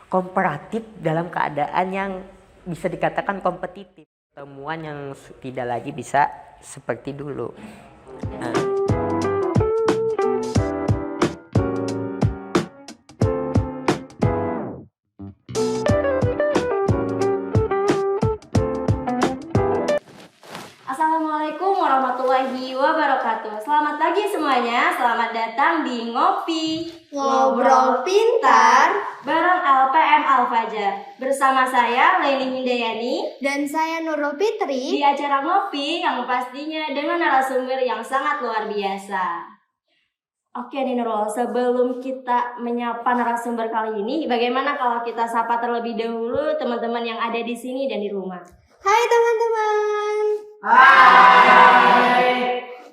komparatif dalam keadaan yang bisa dikatakan kompetitif. Temuan yang tidak lagi bisa seperti dulu. Nah, Assalamualaikum warahmatullahi wabarakatuh. Selamat pagi semuanya, selamat datang di Ngopi Ngobrol Pintar bareng LPM Al-Fajar. Bersama saya Leni Hindayani dan saya Nurul Fitri di acara Ngopi yang pastinya dengan narasumber yang sangat luar biasa. Oke nih Nurul, sebelum kita menyapa narasumber kali ini, bagaimana kalau kita sapa terlebih dahulu teman-teman yang ada di sini dan di rumah? Hai teman-teman. Hai.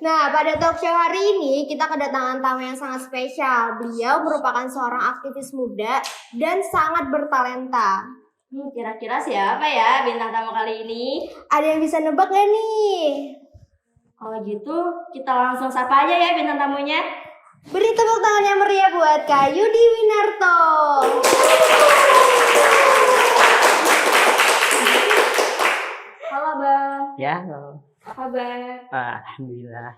Nah, pada talk show hari ini kita kedatangan tamu yang sangat spesial. Beliau merupakan seorang aktivis muda dan sangat bertalenta. Kira-kira siapa ya bintang tamu kali ini? Ada yang bisa nebak gak nih? Kalau gitu kita langsung sapa aja ya bintang tamunya. Beri tepuk tangan yang meriah buat Kak Yudi Winarto. Halo Bang. ya, halo. Apa kabar? Alhamdulillah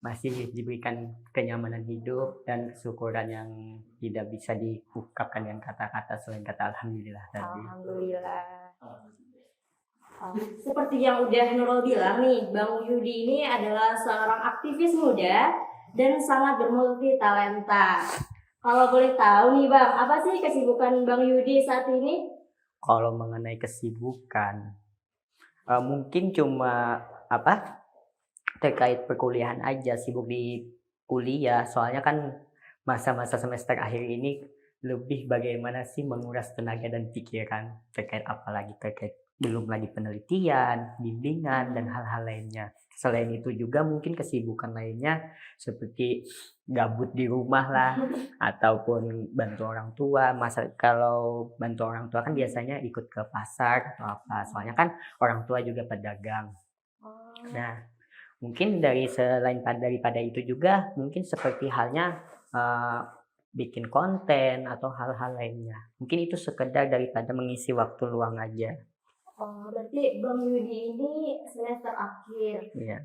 masih diberikan kenyamanan hidup dan kesyukuran yang tidak bisa diungkapkan dengan kata-kata selain kata alhamdulillah tadi. Alhamdulillah. Seperti yang udah Nurul bilang nih, Bang Yudi ini adalah seorang aktivis muda dan sangat bermulti talenta. Kalau boleh tahu nih Bang, apa sih kesibukan Bang Yudi saat ini? Kalau mengenai kesibukan, mungkin cuma terkait perkuliahan aja, sibuk di kuliah. Soalnya kan masa-masa semester akhir ini lebih bagaimana sih menguras tenaga dan pikiran terkait belum lagi penelitian, bimbingan dan hal-hal lainnya. Selain itu juga mungkin kesibukan lainnya seperti gabut di rumah lah ataupun bantu orang tua. Kalau bantu orang tua kan biasanya ikut ke pasar atau apa. Soalnya kan orang tua juga pedagang. Nah, mungkin daripada itu juga mungkin seperti halnya bikin konten atau hal-hal lainnya. Mungkin itu sekedar daripada mengisi waktu luang aja. Oh, berarti Bang Yudi ini semester akhir. Iya.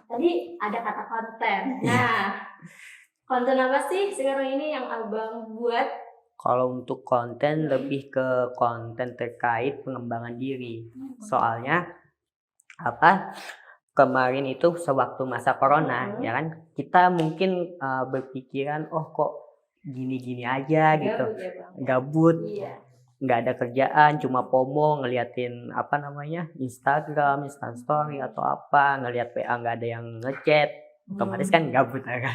Tadi ada kata konten. Nah, konten apa sih sekarang ini yang Abang buat? Kalau untuk konten lebih ke konten terkait pengembangan diri. Soalnya kemarin itu sewaktu masa corona, ya kan kita mungkin berpikiran kok gini-gini aja gitu, gabut, nggak ada kerjaan, cuma FOMO ngeliatin Instagram, Instastory atau apa, ngeliat WA nggak ada yang ngechat, otomatis kan gabut kan.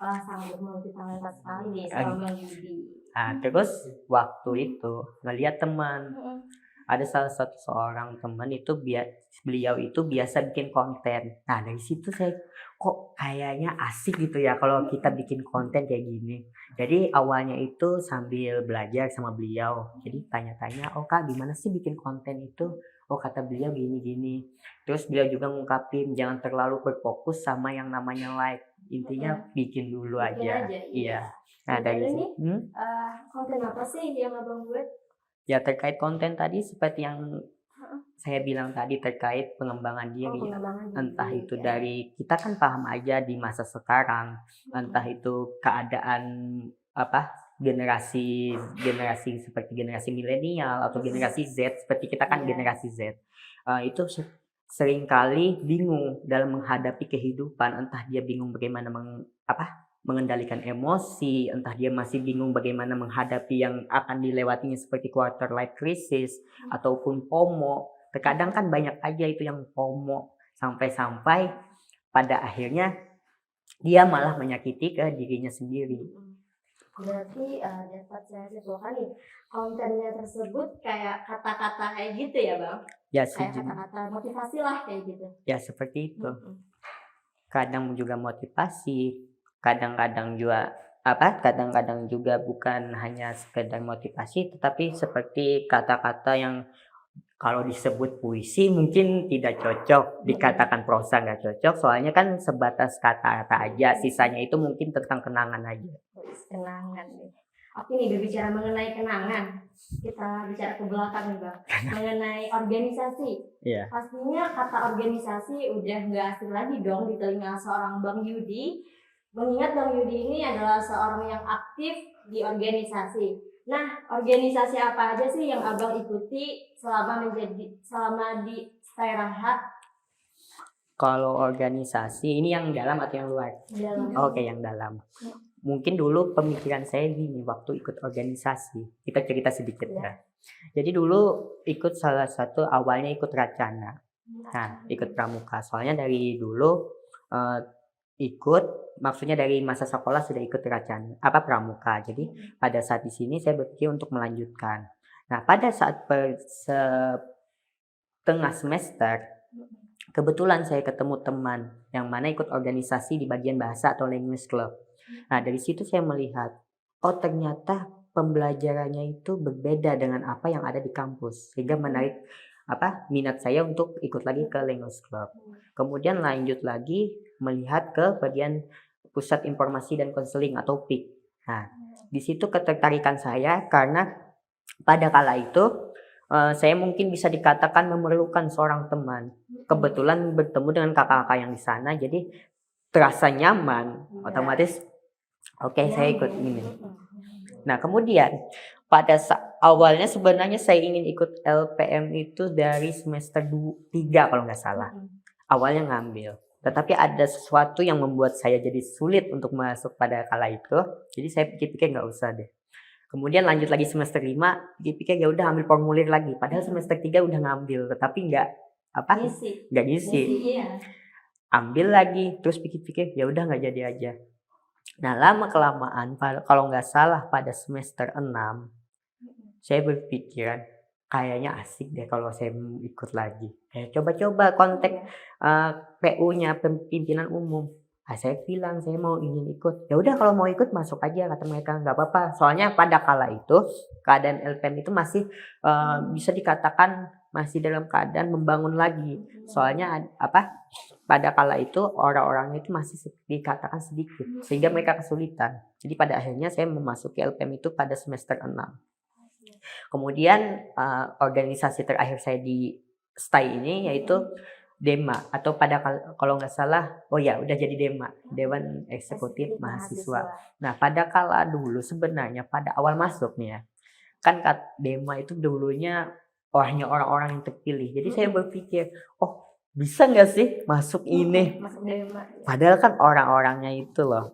Sangat multi-talenta sekali nih sama Bang Yudi. Nah, terus waktu itu ngeliat teman, ada salah satu seorang teman itu beliau itu biasa bikin konten. Nah dari situ saya kok kayaknya asik gitu ya kalau kita bikin konten kayak gini. Jadi awalnya itu sambil belajar sama beliau. Jadi tanya-tanya, Kak gimana sih bikin konten itu? Kata beliau gini-gini. Terus beliau juga ngungkapin jangan terlalu berfokus sama yang namanya like. Intinya bikin dulu aja. Iya. Nah dari ini konten apa sih yang Abang buat? Ya terkait konten tadi seperti yang saya bilang tadi terkait pengembangan diri. Entah itu dari kita kan paham aja di masa sekarang, entah itu keadaan generasi seperti generasi milenial atau generasi Z, seperti kita kan generasi Z. Itu seringkali bingung dalam menghadapi kehidupan, entah dia bingung bagaimana mengendalikan emosi, entah dia masih bingung bagaimana menghadapi yang akan dilewatinya seperti quarter life crisis ataupun FOMO. Terkadang kan banyak aja itu yang FOMO sampai pada akhirnya dia malah menyakiti ke dirinya sendiri. Berarti dapat saya simpulkan nih, kontennya tersebut kayak kata-kata kayak gitu ya Bang? Ya, kayak kata-kata motivasi lah kayak gitu. Ya seperti itu. Kadang juga motivasi, kadang-kadang juga bukan hanya sekedar motivasi, tetapi seperti kata-kata yang kalau disebut puisi mungkin tidak cocok, dikatakan prosa nggak cocok, soalnya kan sebatas kata-kata aja, sisanya itu mungkin tentang kenangan aja. Kenangan nih. Oke nih, berbicara mengenai kenangan, kita bicara ke belakang nih Bang, mengenai organisasi. Iya. Pastinya kata organisasi udah nggak asing lagi dong di telinga seorang Bang Yudi. Mengingat Bang Yudi ini adalah seorang yang aktif di organisasi. Nah, organisasi apa aja sih yang Abang ikuti selama di Stayraha? Kalau organisasi ini yang dalam atau yang luar? Oke, yang dalam. Mungkin dulu pemikiran saya gini waktu ikut organisasi. Kita cerita sedikit ya. Jadi dulu ikut salah satu awalnya ikut Racana. Nah, ikut pramuka. Soalnya dari dulu ikut, maksudnya dari masa sekolah sudah ikut Racana, pramuka. Jadi pada saat di sini saya berpikir untuk melanjutkan. Nah, pada saat tengah semester, kebetulan saya ketemu teman yang mana ikut organisasi di bagian bahasa atau language club. Nah, dari situ saya melihat, oh ternyata pembelajarannya itu berbeda dengan apa yang ada di kampus. Sehingga menarik minat saya untuk ikut lagi ke language club. Kemudian lanjut lagi melihat ke bagian pusat informasi dan konseling atau PIK. Nah, di situ ketertarikan saya karena pada kala itu saya mungkin bisa dikatakan memerlukan seorang teman. Kebetulan bertemu dengan kakak-kakak yang di sana, jadi terasa nyaman, otomatis saya ikut ini. Nah, kemudian pada awalnya sebenarnya saya ingin ikut LPM itu dari semester 3 kalau nggak salah. Awalnya ngambil. Tetapi ada sesuatu yang membuat saya jadi sulit untuk masuk pada kala itu. Jadi saya pikir-pikir nggak usah deh. Kemudian lanjut lagi semester 5, dipikir ya udah ambil formulir lagi. Padahal semester 3 udah ngambil, tetapi nggak ngisi. Iya. Ambil lagi, terus pikir-pikir ya udah nggak jadi aja. Nah, lama kelamaan kalau nggak salah pada semester 6 saya berpikiran kayaknya asik deh kalau saya ikut lagi. Coba-coba kontak PU-nya, pimpinan umum. Saya bilang saya ingin ikut. Ya udah kalau mau ikut masuk aja, kata mereka, nggak apa-apa. Soalnya pada kala itu keadaan LPM itu masih bisa dikatakan masih dalam keadaan membangun lagi. Soalnya pada kala itu orang-orangnya itu masih dikatakan sedikit sehingga mereka kesulitan. Jadi pada akhirnya saya memasuki LPM itu pada semester 6. Kemudian organisasi terakhir saya di STAI ini yaitu DEMA atau kalau nggak salah udah jadi DEMA, Dewan Eksekutif Mahasiswa. Nah, pada kala dulu sebenarnya pada awal masuk nih ya, kan DEMA itu dulunya hanya orang-orang yang terpilih. Jadi saya berpikir, bisa nggak sih masuk ini? Masuk DEMA. Padahal kan orang-orangnya itu loh,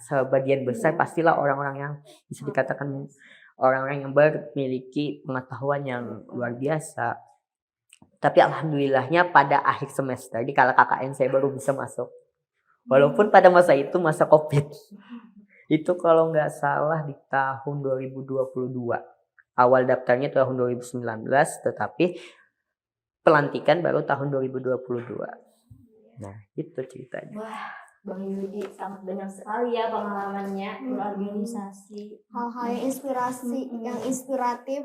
sebagian besar pastilah orang-orang yang bisa dikatakan orang-orang yang memiliki pengetahuan yang luar biasa. Tapi alhamdulillahnya pada akhir semester di kala KKN saya baru bisa masuk. Walaupun pada masa itu masa Covid. Itu kalau nggak salah di tahun 2022. Awal daftarnya tahun 2019, tetapi pelantikan baru tahun 2022. Nah, itu ceritanya. Wah, Bang Yudi sangat banyak sekali ya pengalamannya berorganisasi. Hal-hal yang inspiratif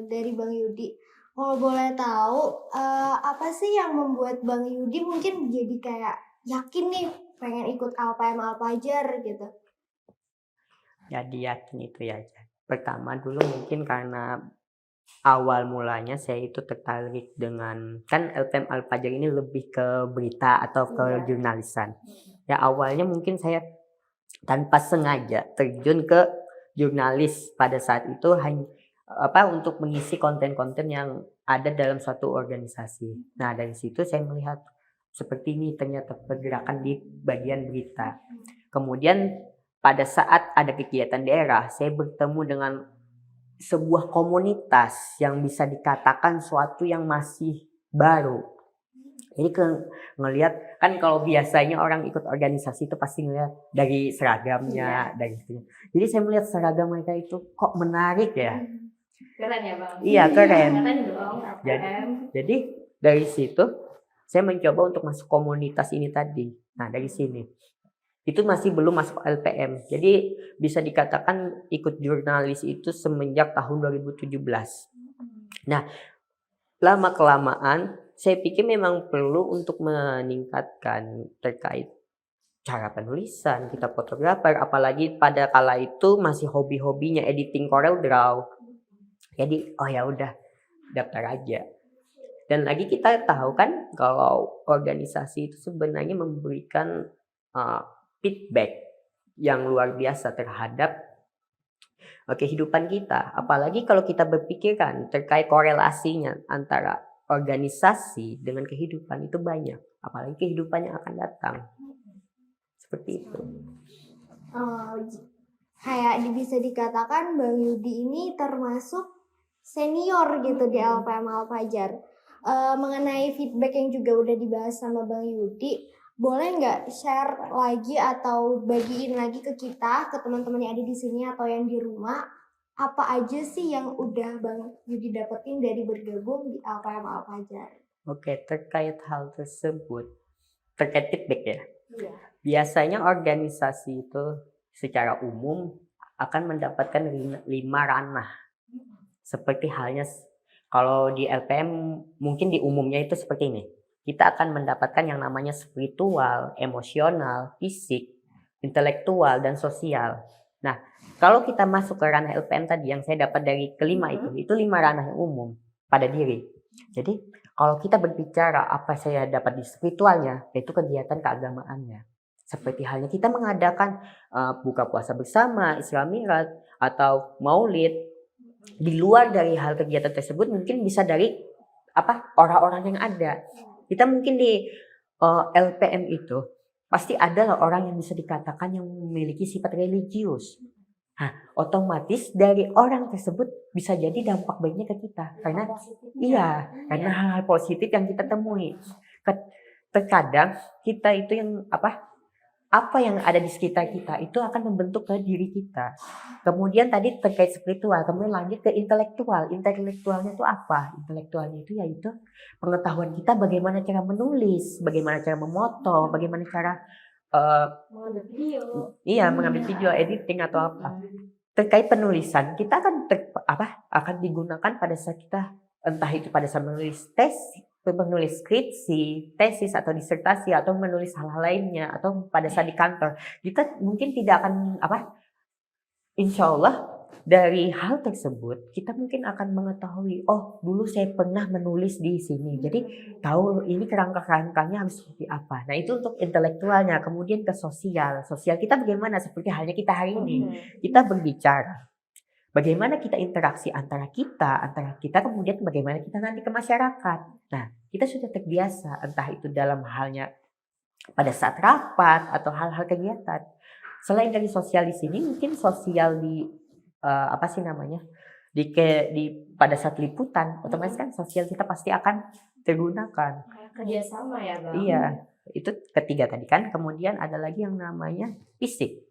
dari Bang Yudi. Kalau boleh tahu, apa sih yang membuat Bang Yudi mungkin jadi kayak yakin nih pengen ikut LPM Alfajar gitu? Jadi yakin itu ya. Pertama dulu mungkin karena awal mulanya saya itu tertarik dengan, kan LPM Alfajar ini lebih ke berita atau ke jurnalisan. Ya awalnya mungkin saya tanpa sengaja terjun ke jurnalis pada saat itu hanya untuk mengisi konten-konten yang ada dalam suatu organisasi. Nah, dari situ saya melihat seperti ini ternyata pergerakan di bagian berita. Kemudian pada saat ada kegiatan daerah, saya bertemu dengan sebuah komunitas yang bisa dikatakan suatu yang masih baru. Jadi ngelihat, kan kalau biasanya orang ikut organisasi itu pasti ngelihat dari seragamnya, dari itu. Jadi saya melihat seragam mereka itu kok menarik ya. Keren ya Bang? Iya, keren. Keren dong, Jadi dari situ saya mencoba untuk masuk komunitas ini tadi. Nah, dari sini. Itu masih belum masuk LPM. Jadi bisa dikatakan ikut jurnalis itu semenjak tahun 2017. Nah, lama-kelamaan saya pikir memang perlu untuk meningkatkan terkait cara penulisan, kita fotografer, apalagi pada kala itu masih hobi-hobinya editing Corel Draw. Jadi oh ya udah daftar aja. Dan lagi kita tahu kan kalau organisasi itu sebenarnya memberikan feedback yang luar biasa terhadap kehidupan kita. Apalagi kalau kita berpikirkan terkait korelasinya antara organisasi dengan kehidupan itu banyak. Apalagi kehidupan yang akan datang. Seperti itu. Kayak bisa dikatakan Bang Yudi ini termasuk senior gitu di LPM Al-Fajar. Mengenai feedback yang juga udah dibahas sama Bang Yudi, boleh nggak share lagi atau bagiin lagi ke kita, ke teman-teman yang ada di sini atau yang di rumah, apa aja sih yang udah Bang Yudi dapetin dari bergabung di LPM Al-Fajar? Oke, terkait hal tersebut, terkait feedback ya. Iya. Biasanya organisasi itu secara umum akan mendapatkan 5 ranah. Seperti halnya kalau di LPM mungkin di umumnya itu seperti ini. Kita akan mendapatkan yang namanya spiritual, emosional, fisik, intelektual, dan sosial. Nah, kalau kita masuk ke ranah LPM tadi yang saya dapat dari kelima itu 5 ranah yang umum pada diri. Jadi, kalau kita berbicara apa saya dapat di spiritualnya, yaitu kegiatan keagamaannya. Seperti halnya kita mengadakan buka puasa bersama, Isra Mi'raj, atau Maulid. Di luar dari hal kegiatan tersebut mungkin bisa dari orang-orang yang ada. Kita mungkin di LPM itu pasti ada orang yang bisa dikatakan yang memiliki sifat religius. Nah, otomatis dari orang tersebut bisa jadi dampak baiknya ke kita karena karena hal-hal positif yang kita temui. Terkadang kita itu yang apa yang ada di sekitar kita itu akan membentuk ke diri kita. Kemudian tadi terkait spiritual, kemudian lanjut ke intelektual. Intelektualnya itu apa? Intelektualnya itu yaitu pengetahuan kita bagaimana cara menulis, bagaimana cara memoto, bagaimana cara mengambil video, editing atau apa. Terkait penulisan, kita akan digunakan pada saat kita entah itu pada saat menulis skripsi, tesis atau disertasi atau menulis hal-hal lainnya atau pada saat di kantor. Kita mungkin tidak akan insya Allah dari hal tersebut kita mungkin akan mengetahui, oh dulu saya pernah menulis di sini, jadi tahu ini kerangka-kerangkanya harus seperti apa. Nah itu untuk intelektualnya. Kemudian ke sosial kita bagaimana, seperti halnya kita hari ini kita berbicara bagaimana kita interaksi antara kita kemudian bagaimana kita nanti ke masyarakat. Nah kita sudah terbiasa entah itu dalam halnya pada saat rapat atau hal-hal kegiatan. Selain dari sosial di sini, mungkin sosial di pada saat liputan, otomatis kan sosial kita pasti akan tergunakan. Kerjasama ya Bang? Iya, itu ketiga tadi kan. Kemudian ada lagi yang namanya fisik.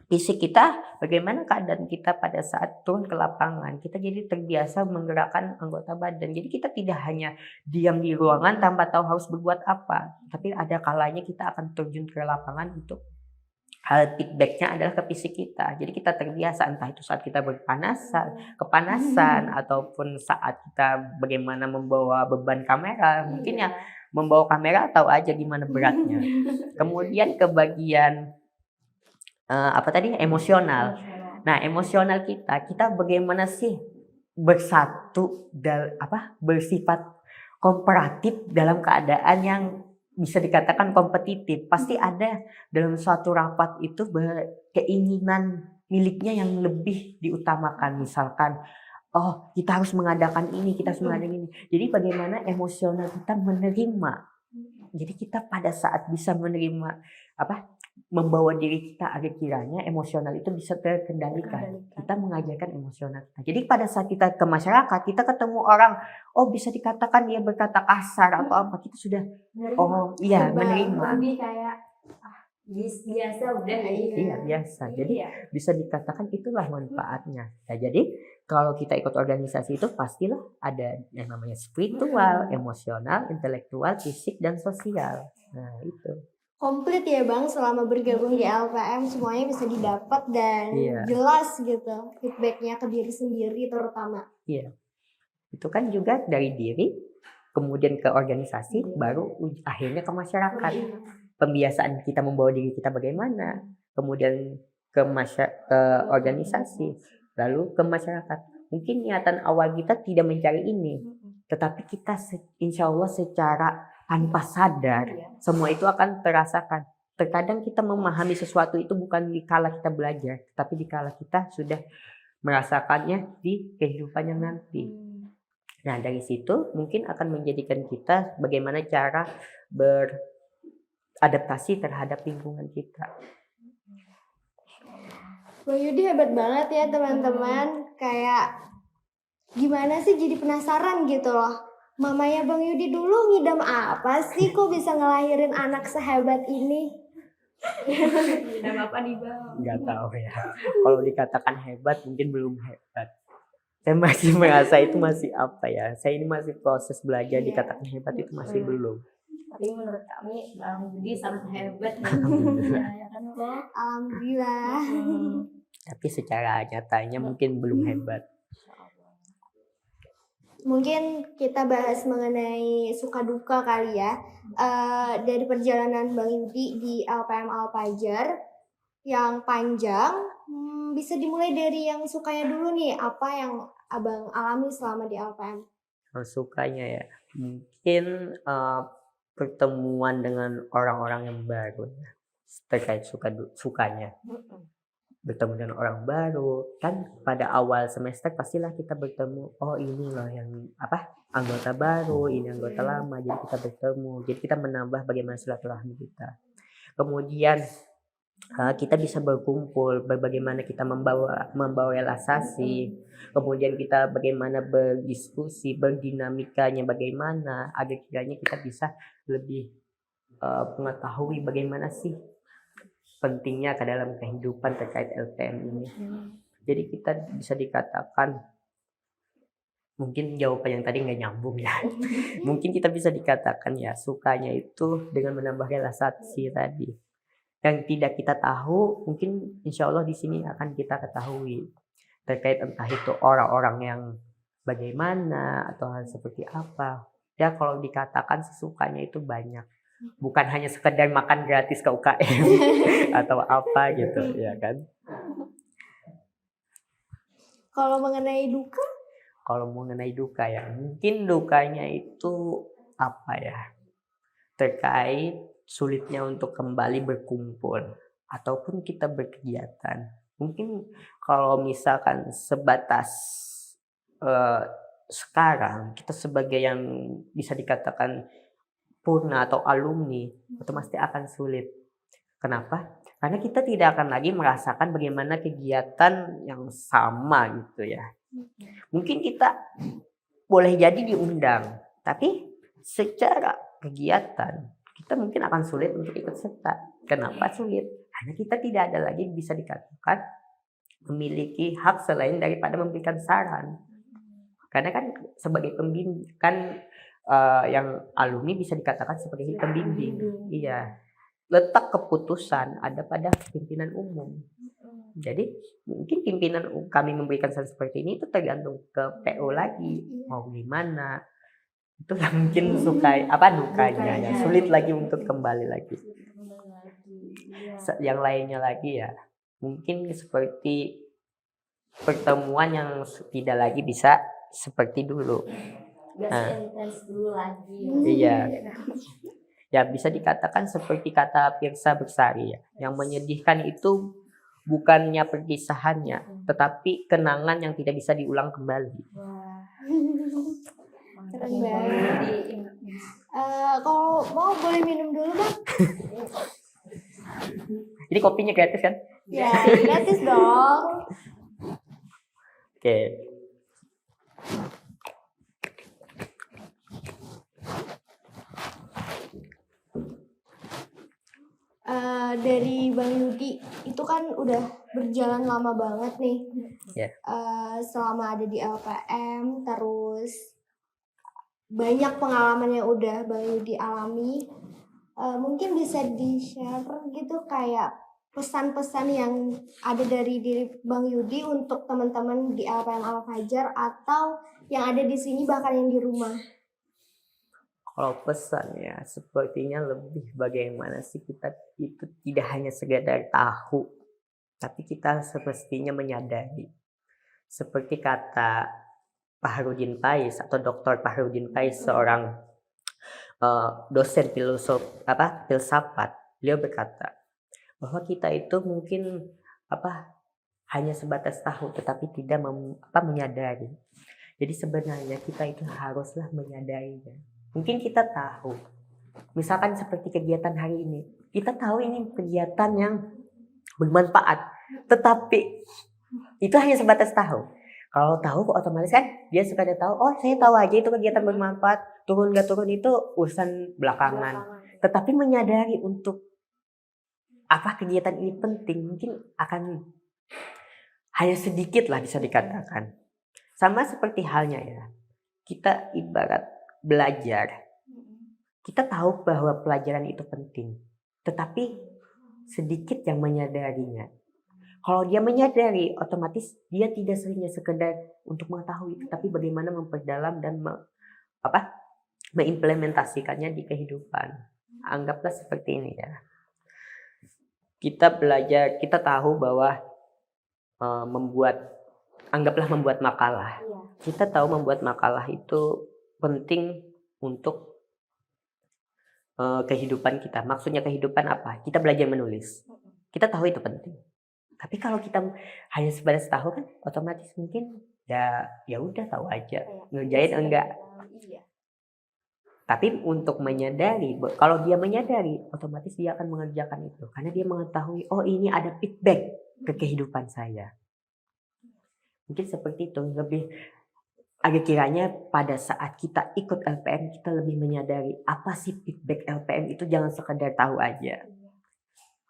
Fisik kita, bagaimana keadaan kita pada saat turun ke lapangan. Kita jadi terbiasa menggerakkan anggota badan. Jadi kita tidak hanya diam di ruangan tanpa tahu harus berbuat apa. Tapi ada kalanya kita akan terjun ke lapangan untuk hal feedbacknya adalah ke fisik kita. Jadi kita terbiasa entah itu saat kita kepanasan ataupun saat kita bagaimana membawa beban kamera. Mungkin ya membawa kamera tahu aja gimana beratnya. Kemudian ke bagian emosional. Nah, emosional kita bagaimana sih bersatu bersifat kooperatif dalam keadaan yang bisa dikatakan kompetitif. Pasti ada dalam suatu rapat itu keinginan miliknya yang lebih diutamakan. Misalkan, oh kita harus mengadakan ini, kita harus mengadakan ini. Jadi bagaimana emosional kita menerima. Jadi kita pada saat bisa menerima membawa diri kita agar kiranya emosional itu bisa terkendalikan. Kita mengajarkan emosional kita. Jadi pada saat kita ke masyarakat, kita ketemu orang, oh bisa dikatakan dia berkata kasar atau apa, kita sudah menerima. Lebih kayak biasa udah. Iya biasa. Jadi bisa dikatakan itulah manfaatnya. Nah, jadi kalau kita ikut organisasi itu pastilah ada yang namanya spiritual, emosional, intelektual, fisik dan sosial. Nah itu. Komplit ya Bang, selama bergabung di LPM semuanya bisa didapat dan jelas gitu feedbacknya ke diri sendiri terutama. Iya, itu kan juga dari diri, kemudian ke organisasi, baru akhirnya ke masyarakat. pembiasaan kita membawa diri kita bagaimana, kemudian ke ke organisasi, lalu ke masyarakat. Mungkin niatan awal kita tidak mencari ini, tetapi kita insya Allah secara tanpa sadar semua itu akan terasakan. Terkadang kita memahami sesuatu itu bukan dikala kita belajar, tapi dikala kita sudah merasakannya di kehidupan yang nanti. Nah, dari situ mungkin akan menjadikan kita bagaimana cara beradaptasi terhadap lingkungan kita. Bang Yudi hebat banget ya teman-teman. Kayak gimana sih, jadi penasaran gitu loh. Mamanya Bang Yudi dulu ngidam apa sih kok bisa ngelahirin anak sehebat ini? Ngidam apa nih Bang? Nggak tahu ya. Kalau dikatakan hebat mungkin belum hebat. Saya masih merasa itu masih apa ya. Saya ini masih proses belajar, dikatakan hebat itu masih belum. Tapi menurut kami Bang Yudi sangat hebat. Ya kan kok? Alhamdulillah. Tapi secara nyatanya mungkin belum hebat. Mungkin kita bahas mengenai suka duka kali ya. Dari perjalanan Bang Yudi di LPM Al-Fajar yang panjang, bisa dimulai dari yang sukanya dulu nih. Apa yang Abang alami selama di LPM? Sukanya ya, mungkin pertemuan dengan orang-orang yang baru terkait sukanya. Bertemu dengan orang baru kan, pada awal semester pastilah kita bertemu, oh ini loh yang anggota baru, ini anggota lama, jadi kita bertemu, jadi kita menambah bagaimana silaturahmi kita. Kemudian kita bisa berkumpul, bagaimana kita membawa realisasi, kemudian kita bagaimana berdiskusi, berdinamikanya bagaimana agar kiranya kita bisa lebih mengetahui bagaimana sih pentingnya ke dalam kehidupan terkait LPM ini. Jadi kita bisa dikatakan, mungkin jawaban yang tadi nggak nyambung ya. Mungkin kita bisa dikatakan ya, sukanya itu dengan menambah realisasi tadi. Yang tidak kita tahu, mungkin insya Allah di sini akan kita ketahui. Terkait entah itu orang-orang yang bagaimana, atau hal seperti apa. Ya kalau dikatakan sesukanya itu banyak. Bukan hanya sekedar makan gratis ke UKM atau apa gitu ya kan. Kalau mengenai duka? Kalau mengenai duka ya, mungkin dukanya itu apa ya, terkait sulitnya untuk kembali berkumpul ataupun kita berkegiatan. Mungkin kalau misalkan sebatas sekarang kita sebagai yang bisa dikatakan purna atau alumni, itu pasti akan sulit. Kenapa? Karena kita tidak akan lagi merasakan bagaimana kegiatan yang sama gitu ya. Mungkin kita boleh jadi diundang, tapi secara kegiatan kita mungkin akan sulit untuk ikut serta. Kenapa sulit? Karena kita tidak ada lagi bisa dikatakan memiliki hak selain daripada memberikan saran. Karena kan sebagai pembimbing kan, yang alumni bisa dikatakan sebagai pembimbing. Iya. Letak keputusan ada pada pimpinan umum. Jadi mungkin pimpinan kami memberikan saran seperti ini itu tergantung ke PO lagi mau gimana. Itu mungkin dukanya ya. Sulit lagi untuk kembali lagi. Yang lainnya lagi ya, mungkin seperti pertemuan yang tidak lagi bisa seperti dulu. Intens dulu lagi. Iya. Ya bisa dikatakan seperti kata Pirsa Bersari ya. Yang menyedihkan itu bukannya perpisahannya, tetapi kenangan yang tidak bisa diulang kembali. Wah. Keren banget. Kalau mau boleh minum dulu Bang? Jadi kopinya gratis kan? Ya, gratis dong. Oke. Dari Bang Yudi itu kan udah berjalan lama banget nih. Yeah. Selama ada di LPM, terus banyak pengalaman yang udah Bang Yudi alami. Mungkin bisa di-share gitu kayak pesan-pesan yang ada dari diri Bang Yudi untuk teman-teman di LPM Al-Fajar atau yang ada di sini bahkan yang di rumah. Kalau pesannya sepertinya lebih bagaimana sih kita itu tidak hanya sekedar tahu, tapi kita semestinya menyadari. Seperti kata Fahrudin Pais atau Dr. Fahrudin Pais, seorang dosen filsafat. Beliau berkata bahwa kita itu mungkin hanya sebatas tahu tetapi tidak menyadari. Jadi sebenarnya kita itu haruslah menyadarinya. Mungkin kita tahu, misalkan seperti kegiatan hari ini, kita tahu ini kegiatan yang bermanfaat, tetapi itu hanya sebatas tahu. Kalau tahu otomatis kan dia sekadar tahu, oh saya tahu aja itu kegiatan bermanfaat, turun gak turun itu urusan belakangan. Tetapi menyadari untuk apa kegiatan ini penting, mungkin akan hanya sedikit lah bisa dikatakan. Sama seperti halnya ya, kita ibarat belajar. Kita tahu bahwa pelajaran itu penting, tetapi sedikit yang menyadarinya. Kalau dia menyadari, otomatis dia tidak seringnya sekedar untuk mengetahui, tetapi bagaimana memperdalam dan mengimplementasikannya di kehidupan. Anggaplah seperti ini ya. Kita belajar, kita tahu bahwa membuat makalah. Kita tahu membuat makalah itu penting untuk kehidupan kita. Maksudnya kehidupan apa? Kita belajar menulis. Kita tahu itu penting. Tapi kalau kita hanya sebatas tahu kan, otomatis mungkin ya udah tahu aja, ngerjain enggak. Tapi untuk menyadari, kalau dia menyadari, otomatis dia akan mengerjakan itu, karena dia mengetahui, oh ini ada feedback ke kehidupan saya. Mungkin seperti itu. Lebih agak kiranya pada saat kita ikut LPM, kita lebih menyadari apa sih feedback LPM itu, jangan sekedar tahu aja.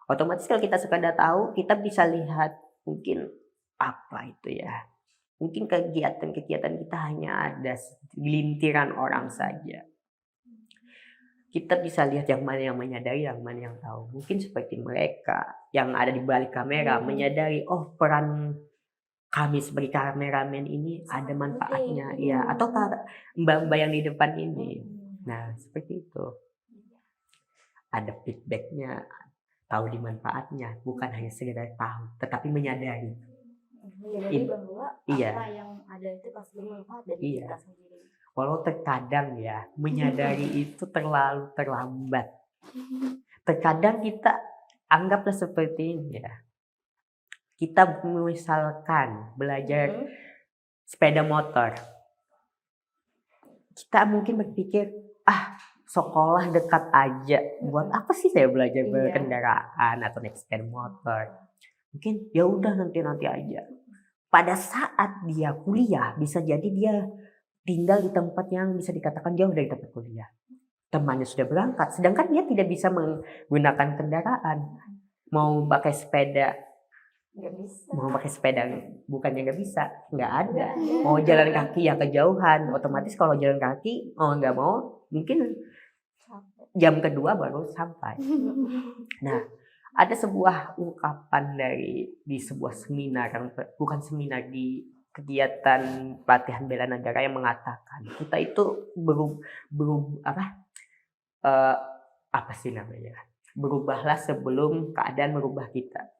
Otomatis kalau kita sekadar tahu, kita bisa lihat mungkin apa itu ya. Mungkin kegiatan-kegiatan kita hanya ada gelintiran orang saja. Kita bisa lihat yang mana yang menyadari, yang mana yang tahu. Mungkin seperti mereka yang ada di balik kamera menyadari, oh peran kami sebagai kameramen ini ada manfaatnya, ya. Atau mbak-mbak yang di depan ini. Nah seperti itu. Ada feedbacknya. Tahu di manfaatnya, bukan hanya sekedar tahu, tetapi menyadari. Menyadari bahwa apa yang ada itu pasti bermanfaat dari kita sendiri. Walau terkadang ya, menyadari itu terlalu terlambat. Terkadang kita anggaplah seperti ini ya. Kita misalkan belajar sepeda motor. Kita mungkin berpikir, sekolah dekat aja. Buat apa sih saya belajar berkendaraan atau naik sepeda motor? Mungkin ya udah nanti aja. Pada saat dia kuliah, bisa jadi dia tinggal di tempat yang bisa dikatakan jauh dari tempat kuliah. Temannya sudah berangkat, sedangkan dia tidak bisa menggunakan kendaraan. Mau pakai sepeda, bukannya nggak bisa, nggak ada. Mau jalan kaki ya kejauhan. Otomatis kalau jalan kaki, nggak mau, mungkin jam kedua baru sampai. Nah, ada sebuah ungkapan di sebuah seminar, bukan seminar, di kegiatan pelatihan bela negara yang mengatakan kita itu berubahlah sebelum keadaan merubah kita.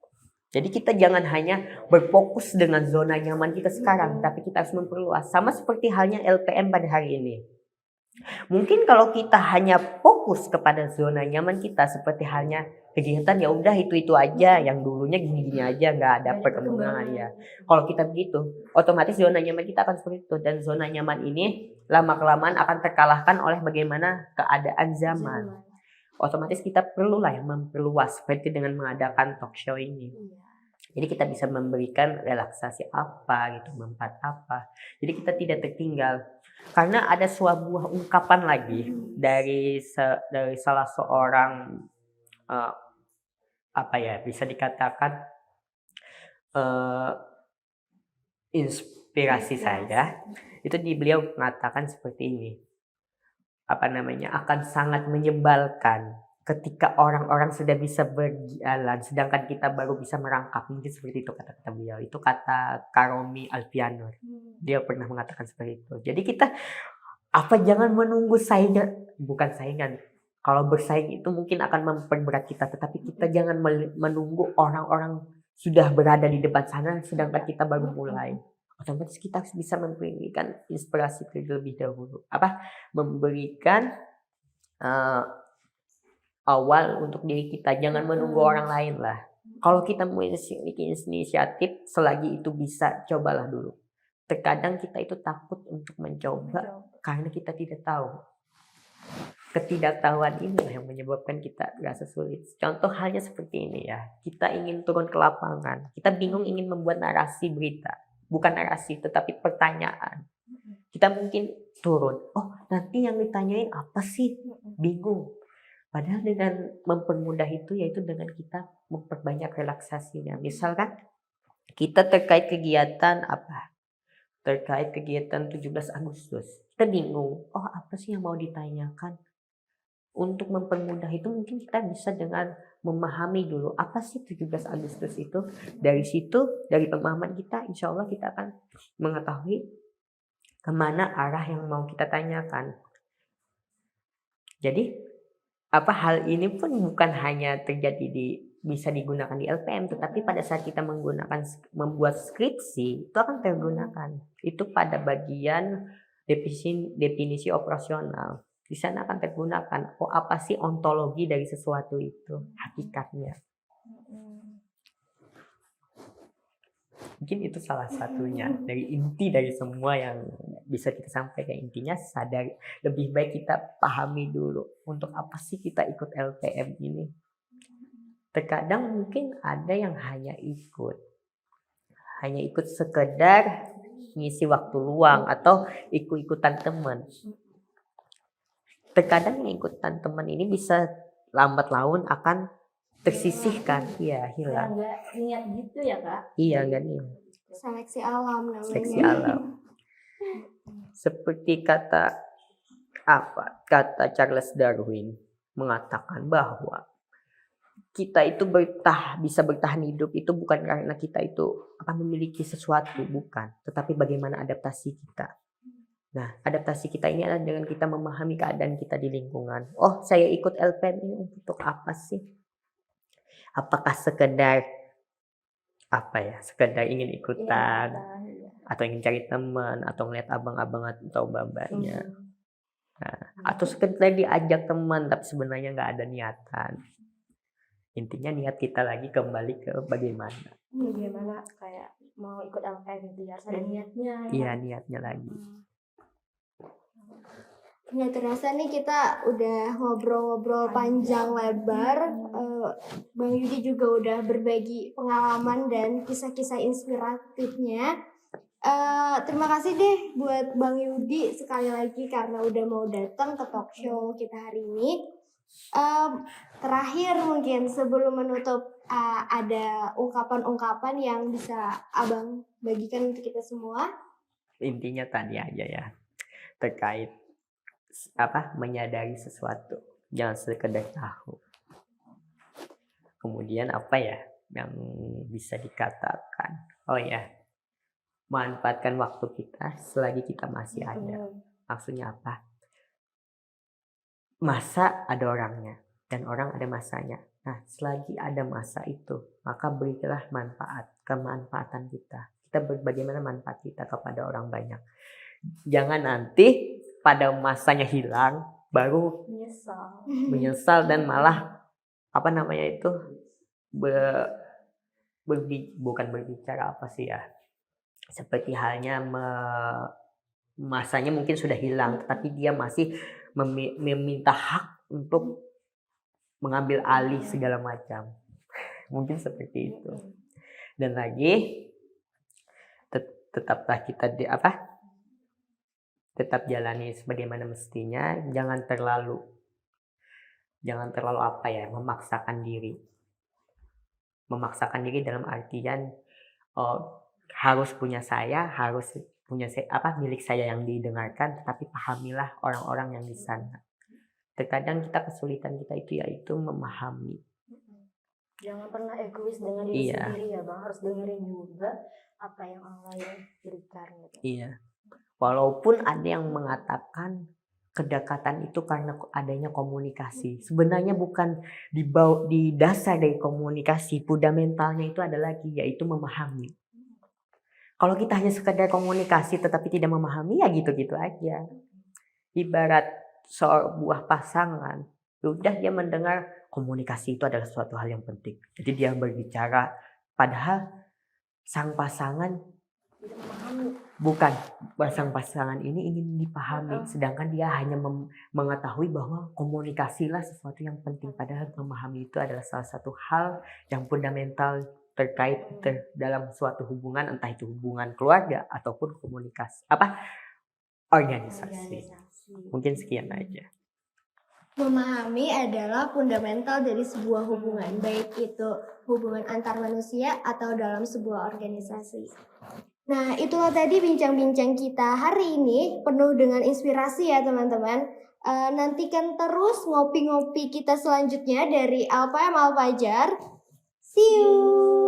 Jadi kita jangan hanya berfokus dengan zona nyaman kita sekarang, tapi kita harus memperluas. Sama seperti halnya LPM pada hari ini. Mungkin kalau kita hanya fokus kepada zona nyaman kita, seperti halnya kegiatan ya udah itu aja, yang dulunya gini aja, nggak ada perkembangan ya. Kalau kita begitu, otomatis zona nyaman kita akan seperti itu, dan zona nyaman ini lama kelamaan akan terkalahkan oleh bagaimana keadaan zaman. Otomatis kita perlulah yang memperluas, seperti dengan mengadakan talk show ini. Jadi kita bisa memberikan relaksasi apa gitu, manfaat apa. Jadi kita tidak tertinggal. Karena ada sebuah ungkapan lagi dari salah seorang bisa dikatakan inspirasi saya. Itu beliau mengatakan seperti ini. Akan sangat menyebalkan ketika orang-orang sudah bisa berjalan, sedangkan kita baru bisa merangkak. Mungkin seperti itu kata-kata beliau. Itu kata Karomi Alfianur. Dia pernah mengatakan seperti itu. Jadi kita Apa jangan menunggu saingan, bukan saingan. Kalau bersaing itu mungkin akan memperberat kita, tetapi kita jangan menunggu orang-orang sudah berada di depan sana sedangkan kita baru mulai. Otomatis kita harus bisa memberikan inspirasi terlebih dahulu. Memberikan eh, awal untuk diri kita, jangan menunggu orang lain lah. Kalau kita memiliki inisiatif, selagi itu bisa, cobalah dulu. Terkadang kita itu takut untuk mencoba karena kita tidak tahu. Ketidaktahuan ini yang menyebabkan kita rasa sulit. Contoh halnya seperti ini ya. Kita ingin turun ke lapangan. Kita bingung ingin membuat narasi berita. Bukan narasi, tetapi pertanyaan. Kita mungkin turun. Oh, nanti yang ditanyain apa sih? Bingung. Padahal dengan mempermudah itu, yaitu dengan kita memperbanyak relaksasinya. Misalkan kita terkait kegiatan apa? Terkait kegiatan 17 Agustus. Kita bingung, oh apa sih yang mau ditanyakan? Untuk mempermudah itu mungkin kita bisa dengan memahami dulu apa sih 17 Agustus itu. Dari situ, dari pemahaman kita, insya Allah kita akan mengetahui kemana arah yang mau kita tanyakan. Jadi hal ini pun bukan hanya terjadi bisa digunakan di LPM, tetapi pada saat kita membuat skripsi itu akan tergunakan. Itu pada bagian definisi operasional. Di sana akan tergunakan, oh apa sih ontologi dari sesuatu itu, hakikatnya. Mungkin itu salah satunya dari inti dari semua yang bisa kita sampaikan. Intinya lebih baik kita pahami dulu untuk apa sih kita ikut LPM ini. Terkadang mungkin ada yang hanya ikut sekedar ngisi waktu luang atau ikut-ikutan teman. Terkadang yang ikutan teman ini bisa lambat laun akan tersisihkan, ya hilang. Nggak niat gitu ya Kak? Iya, nggak niat. Seleksi alam namanya. Seleksi alam. Seperti kata Charles Darwin mengatakan bahwa kita itu bisa bertahan hidup itu bukan karena kita itu akan memiliki sesuatu, bukan, tetapi bagaimana adaptasi kita. Nah, adaptasi kita ini adalah dengan kita memahami keadaan kita di lingkungan. Oh, saya ikut LPM ini untuk apa sih? Apakah sekedar ingin ikutan, atau ingin cari teman, atau ngeliat abang-abang atau babanya, atau sekedar diajak teman tapi sebenarnya nggak ada niatan. Intinya niat kita lagi kembali ke bagaimana kayak mau ikut LPM itu harus ada niatnya. Iya, niatnya lagi. Nggak terasa nih kita udah ngobrol-ngobrol panjang lebar. Bang Yudi juga udah berbagi pengalaman dan kisah-kisah inspiratifnya. Terima kasih deh buat Bang Yudi sekali lagi karena udah mau datang ke talk show kita hari ini. Terakhir mungkin sebelum menutup, ada ungkapan-ungkapan yang bisa Abang bagikan untuk kita semua. Intinya tadi aja ya, terkait menyadari sesuatu, jangan sekedar tahu. Kemudian yang bisa dikatakan, manfaatkan waktu kita selagi kita masih ada. Maksudnya apa? Masa ada orangnya dan orang ada masanya. Nah, selagi ada masa itu, maka berilah kemanfaatan kita. Bagaimana manfaat kita kepada orang banyak. Jangan nanti pada masanya hilang baru menyesal dan malah bukan berbicara seperti halnya masanya mungkin sudah hilang, tapi dia masih meminta hak untuk mengambil alih segala macam. Mungkin seperti itu. Dan lagi tetaplah kita tetap jalani sebagaimana mestinya, jangan terlalu memaksakan diri. Memaksakan diri dalam artian harus punya milik saya yang didengarkan, tetapi pahamilah orang-orang yang di sana. Terkadang kesulitan kita itu yaitu memahami. Jangan pernah egois dengan diri sendiri ya Bang, harus dengerin juga apa yang orang lain berikan gitu. Iya. Walaupun ada yang mengatakan kedekatan itu karena adanya komunikasi. Sebenarnya bukan di dasar dari komunikasi, fundamentalnya itu ada lagi, yaitu memahami. Kalau kita hanya sekedar komunikasi tetapi tidak memahami, ya gitu-gitu aja. Ibarat sebuah pasangan, udah dia mendengar komunikasi itu adalah suatu hal yang penting. Jadi dia berbicara, padahal sang pasangan bukan, sang pasangan ini ingin dipahami, sedangkan dia hanya mengetahui bahwa komunikasilah sesuatu yang penting, padahal memahami itu adalah salah satu hal yang fundamental terkait dalam suatu hubungan, entah itu hubungan keluarga ataupun komunikasi organisasi. Mungkin sekian aja. Memahami adalah fundamental dari sebuah hubungan, baik itu hubungan antar manusia atau dalam sebuah organisasi. Nah, itulah tadi bincang-bincang kita hari ini, penuh dengan inspirasi ya teman-teman. Nantikan terus ngopi-ngopi kita selanjutnya dari LPM Alfajar. See you!